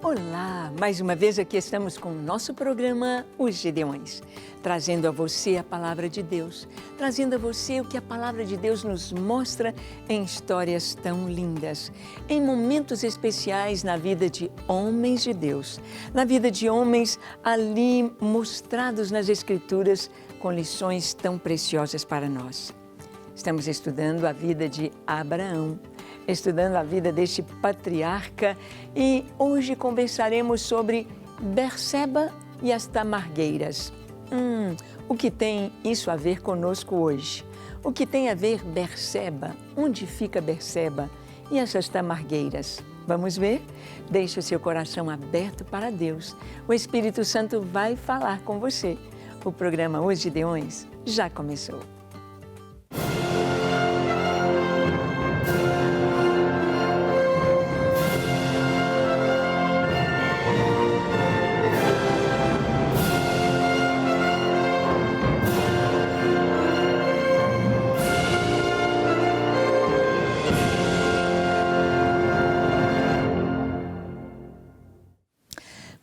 Olá! Mais uma vez aqui estamos com o nosso programa Os Gedeões, trazendo a você a Palavra de Deus, trazendo a você o que a Palavra de Deus nos mostra em histórias tão lindas, em momentos especiais na vida de homens de Deus, na vida de homens ali mostrados nas Escrituras com lições tão preciosas para nós. Estamos estudando a vida de Abraão, estudando a vida deste patriarca e hoje conversaremos sobre Berseba e as tamargueiras. O que tem isso a ver conosco hoje? O que tem a ver Berseba? Onde fica Berseba? E essas tamargueiras? Vamos ver? Deixe o seu coração aberto para Deus. O Espírito Santo vai falar com você. O programa Os Gedeões já começou.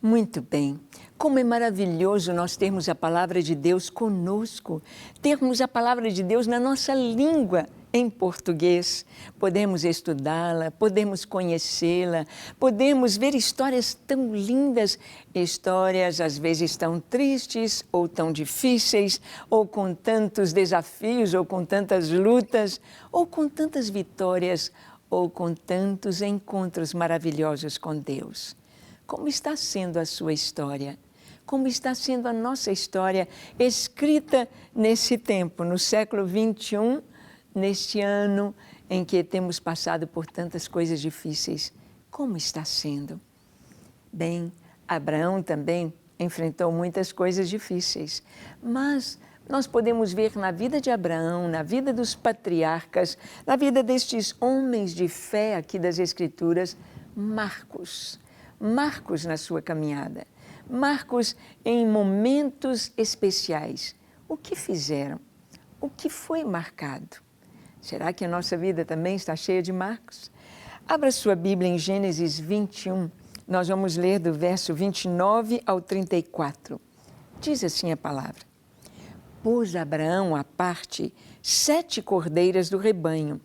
Muito bem. Como é maravilhoso nós termos a Palavra de Deus conosco, termos a Palavra de Deus na nossa língua, em português. Podemos estudá-la, podemos conhecê-la, podemos ver histórias tão lindas, histórias às vezes tão tristes ou tão difíceis, ou com tantos desafios, ou com tantas lutas, ou com tantas vitórias, ou com tantos encontros maravilhosos com Deus. Como está sendo a sua história? Como está sendo a nossa história escrita nesse tempo, no século XXI, neste ano em que temos passado por tantas coisas difíceis? Como está sendo? Bem, Abraão também enfrentou muitas coisas difíceis, mas nós podemos ver na vida de Abraão, na vida dos patriarcas, na vida destes homens de fé aqui das Escrituras, marcos na sua caminhada, marcos em momentos especiais. O que fizeram? O que foi marcado? Será que a nossa vida também está cheia de marcos? Abra sua Bíblia em Gênesis 21, nós vamos ler do verso 29 ao 34. Diz assim a palavra: Pôs Abraão à parte 7 cordeiras do rebanho.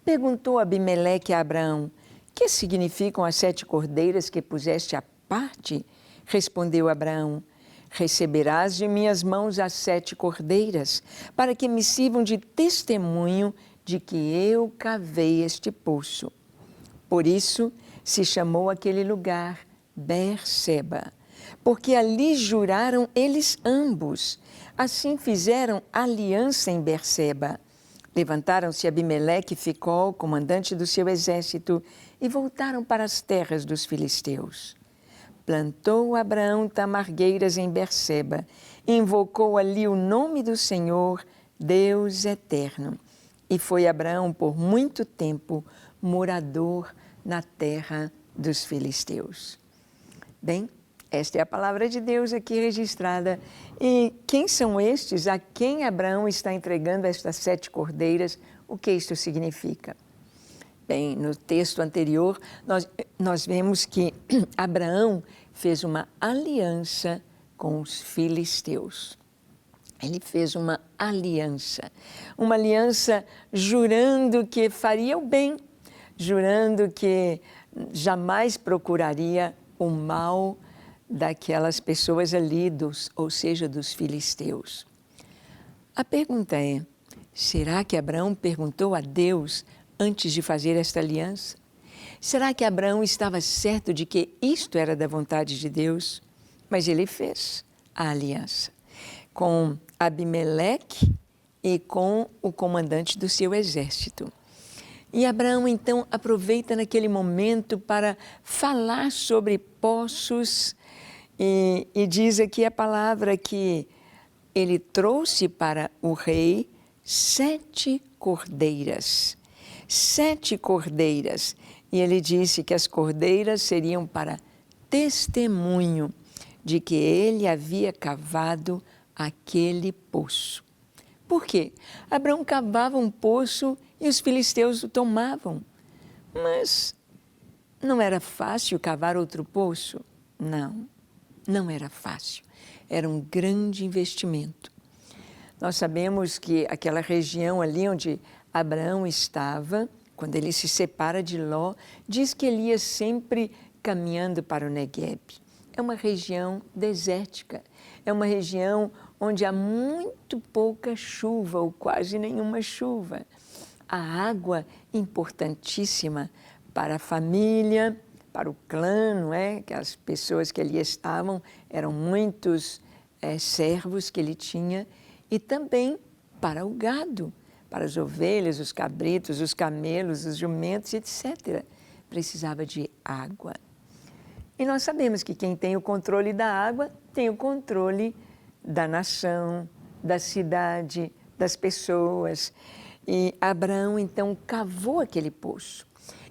Perguntou Abimeleque a Abraão: que significam as 7 cordeiras que puseste à parte? Respondeu Abraão: receberás de minhas mãos as 7 cordeiras, para que me sirvam de testemunho de que eu cavei este poço. Por isso se chamou aquele lugar Berseba, porque ali juraram eles ambos. Assim fizeram aliança em Berseba. Levantaram-se Abimeleque e Ficol, comandante do seu exército, e voltaram para as terras dos filisteus. Plantou Abraão tamargueiras em Berseba, e invocou ali o nome do Senhor, Deus eterno. E foi Abraão por muito tempo morador na terra dos filisteus. Bem, esta é a palavra de Deus aqui registrada. E quem são estes a quem Abraão está entregando estas 7 cordeiras? O que isto significa? Bem, no texto anterior, nós vemos que Abraão fez uma aliança com os filisteus. Ele fez uma aliança jurando que faria o bem, jurando que jamais procuraria o mal daquelas pessoas ali, ou seja, dos filisteus. A pergunta é, será que Abraão perguntou a Deus antes de fazer esta aliança? Será que Abraão estava certo de que isto era da vontade de Deus? Mas ele fez a aliança com Abimeleque e com o comandante do seu exército. E Abraão, então, aproveita naquele momento para falar sobre poços e diz aqui a palavra que ele trouxe para o rei 7 cordeiras. 7 cordeiras. E ele disse que as cordeiras seriam para testemunho de que ele havia cavado aquele poço. Por quê? Abraão cavava um poço e os filisteus o tomavam. Mas Não era fácil cavar outro poço? Não, não era fácil. Era um grande investimento. Nós sabemos que aquela região ali onde Abraão estava, quando ele se separa de Ló, diz que ele ia sempre caminhando para o Negueb. É uma região desértica, é uma região onde há muito pouca chuva ou quase nenhuma chuva. A água importantíssima para a família, para o clã, não é? Que as pessoas que ali estavam eram muitos servos que ele tinha, e também para o gado, para as ovelhas, os cabritos, os camelos, os jumentos, etc. Precisava de água. E nós sabemos que quem tem o controle da água tem o controle da nação, da cidade, das pessoas. E Abraão, então, cavou aquele poço,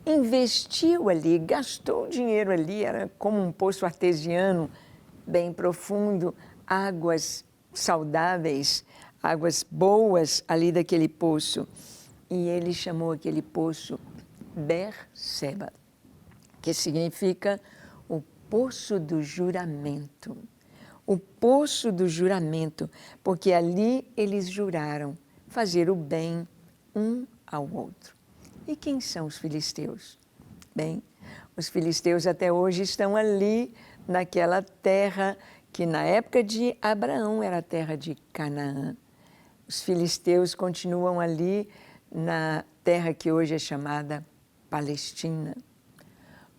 investiu ali, gastou dinheiro ali, era como um poço artesiano, bem profundo, águas saudáveis, águas boas ali daquele poço. E ele chamou aquele poço Berseba, que significa o poço do juramento. O poço do juramento, porque ali eles juraram fazer o bem um ao outro. E quem são os filisteus? Bem, os filisteus até hoje estão ali naquela terra que na época de Abraão era a terra de Canaã. Os filisteus continuam ali na terra que hoje é chamada Palestina,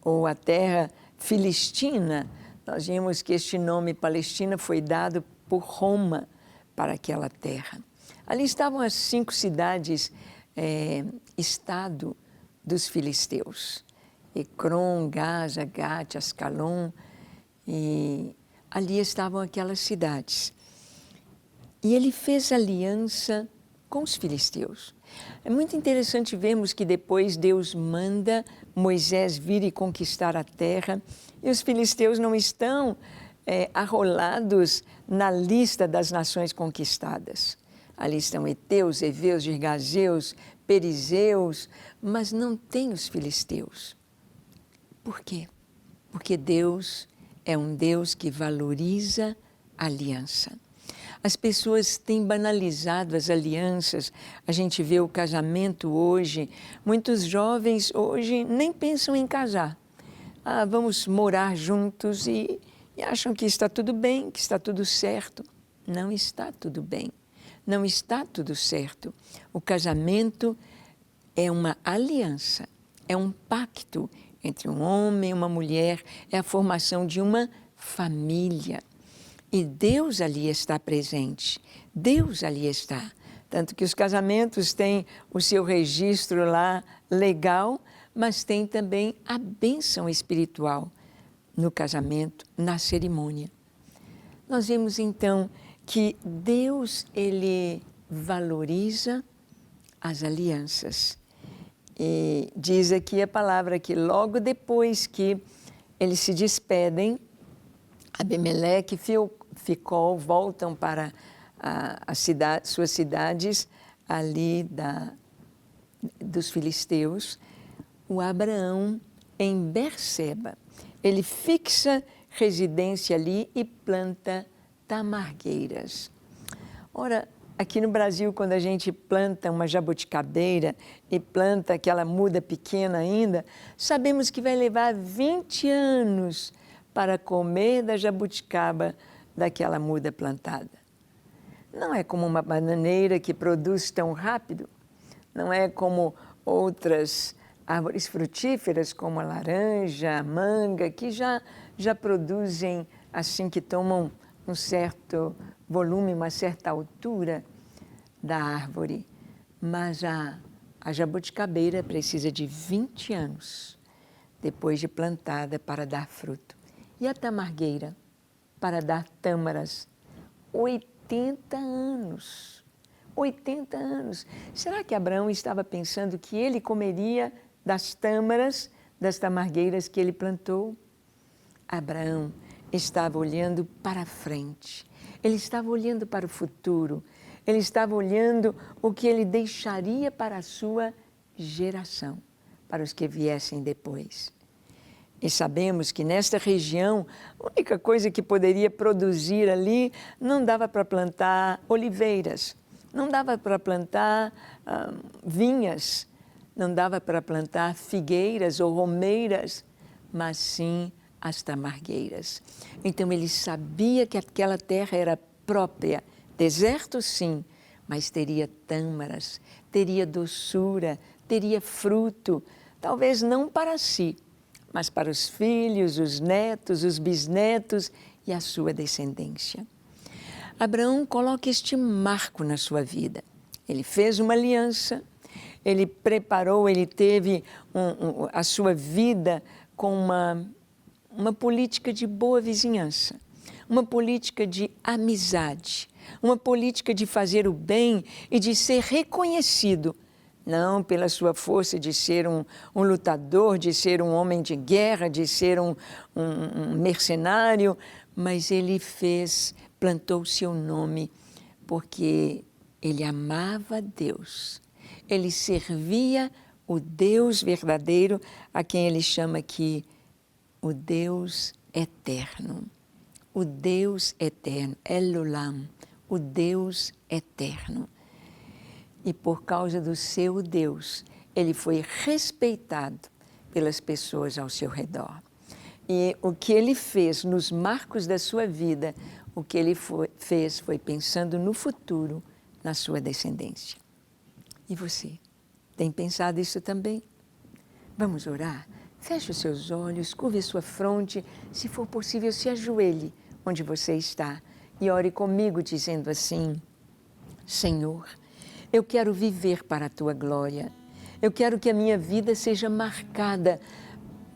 ou a terra filistina. Nós vimos que este nome Palestina foi dado por Roma para aquela terra. Ali estavam as 5 cidades, estado dos filisteus. Ecrom, Gaza, Gate, Ascalon, e ali estavam aquelas cidades. E ele fez aliança com os filisteus. É muito interessante vermos que depois Deus manda Moisés vir e conquistar a terra, e os filisteus não estão arrolados na lista das nações conquistadas. Ali estão heteus, heveus, girgazeus, perizeus, mas não tem os filisteus. Por quê? Porque Deus é um Deus que valoriza a aliança. As pessoas têm banalizado as alianças. A gente vê o casamento hoje. Muitos jovens hoje nem pensam em casar. Vamos morar juntos e acham que está tudo bem, que está tudo certo. Não está tudo bem. Não está tudo certo. O casamento é uma aliança, é um pacto entre um homem e uma mulher, é a formação de uma família. E Deus ali está presente, Deus ali está. Tanto que os casamentos têm o seu registro lá legal, mas tem também a bênção espiritual no casamento, na cerimônia. Nós vemos então que Deus, ele valoriza as alianças. E diz aqui a palavra que logo depois que eles se despedem, Abimeleque e Ficol voltam para suas cidades ali dos filisteus. O Abraão em Berseba, ele fixa residência ali e planta tamargueiras. Ora, aqui no Brasil, quando a gente planta uma jabuticabeira e planta aquela muda pequena ainda, sabemos que vai levar 20 anos para comer da jabuticaba daquela muda plantada. Não é como uma bananeira que produz tão rápido, não é como outras árvores frutíferas, como a laranja, a manga, que já produzem assim que tomam um certo volume, uma certa altura da árvore. Mas a jabuticabeira precisa de 20 anos depois de plantada para dar fruto. E a tamargueira, para dar tâmaras, 80 anos. 80 anos. Será que Abraão estava pensando que ele comeria das tâmaras, das tamargueiras que ele plantou? Abraão estava olhando para frente, ele estava olhando para o futuro, ele estava olhando o que ele deixaria para a sua geração, para os que viessem depois. E sabemos que nesta região, a única coisa que poderia produzir ali, não dava para plantar oliveiras, não dava para plantar vinhas, não dava para plantar figueiras ou romeiras, mas sim as tamargueiras. Então ele sabia que aquela terra era própria, deserto sim, mas teria tâmaras, teria doçura, teria fruto, talvez não para si, mas para os filhos, os netos, os bisnetos e a sua descendência. Abraão coloca este marco na sua vida. Ele fez uma aliança, ele preparou, ele teve a sua vida com uma política de boa vizinhança, uma política de amizade, uma política de fazer o bem e de ser reconhecido, não pela sua força de ser um lutador, de ser um homem de guerra, de ser um mercenário, mas ele plantou o seu nome porque ele amava Deus. Ele servia o Deus verdadeiro, a quem ele chama aqui o Deus eterno. O Deus eterno, El Olam, o Deus eterno. E por causa do seu Deus, ele foi respeitado pelas pessoas ao seu redor. E o que ele fez nos marcos da sua vida, o que ele fez foi pensando no futuro, na sua descendência. E você, tem pensado isso também? Vamos orar? Feche os seus olhos, curve a sua fronte, se for possível, se ajoelhe onde você está e ore comigo dizendo assim: Senhor, eu quero viver para a Tua glória. Eu quero que a minha vida seja marcada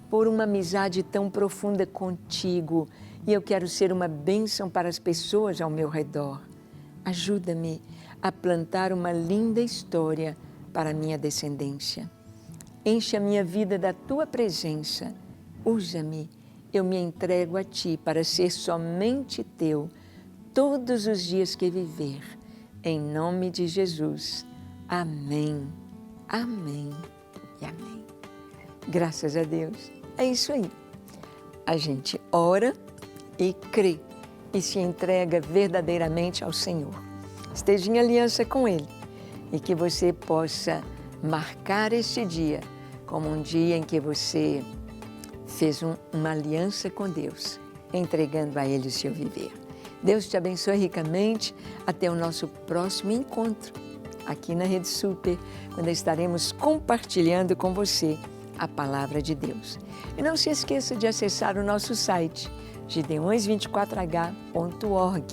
por uma amizade tão profunda contigo e eu quero ser uma bênção para as pessoas ao meu redor. Ajuda-me a plantar uma linda história para a minha descendência. Enche a minha vida da Tua presença. Usa-me, eu me entrego a Ti para ser somente Teu todos os dias que viver. Em nome de Jesus. Amém, amém e amém. Graças a Deus. É isso aí. A gente ora e crê e se entrega verdadeiramente ao Senhor. Esteja em aliança com Ele e que você possa marcar este dia como um dia em que você fez uma aliança com Deus, entregando a Ele o seu viver. Deus te abençoe ricamente. Até o nosso próximo encontro aqui na Rede Super, quando estaremos compartilhando com você a Palavra de Deus. E não se esqueça de acessar o nosso site, gideões24h.org,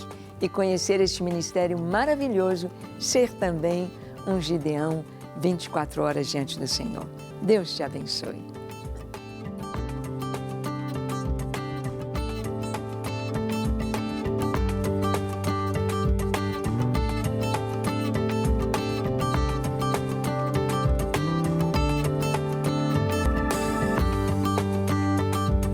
e conhecer este ministério maravilhoso, ser também um Gideão 24 horas diante do Senhor. Deus te abençoe.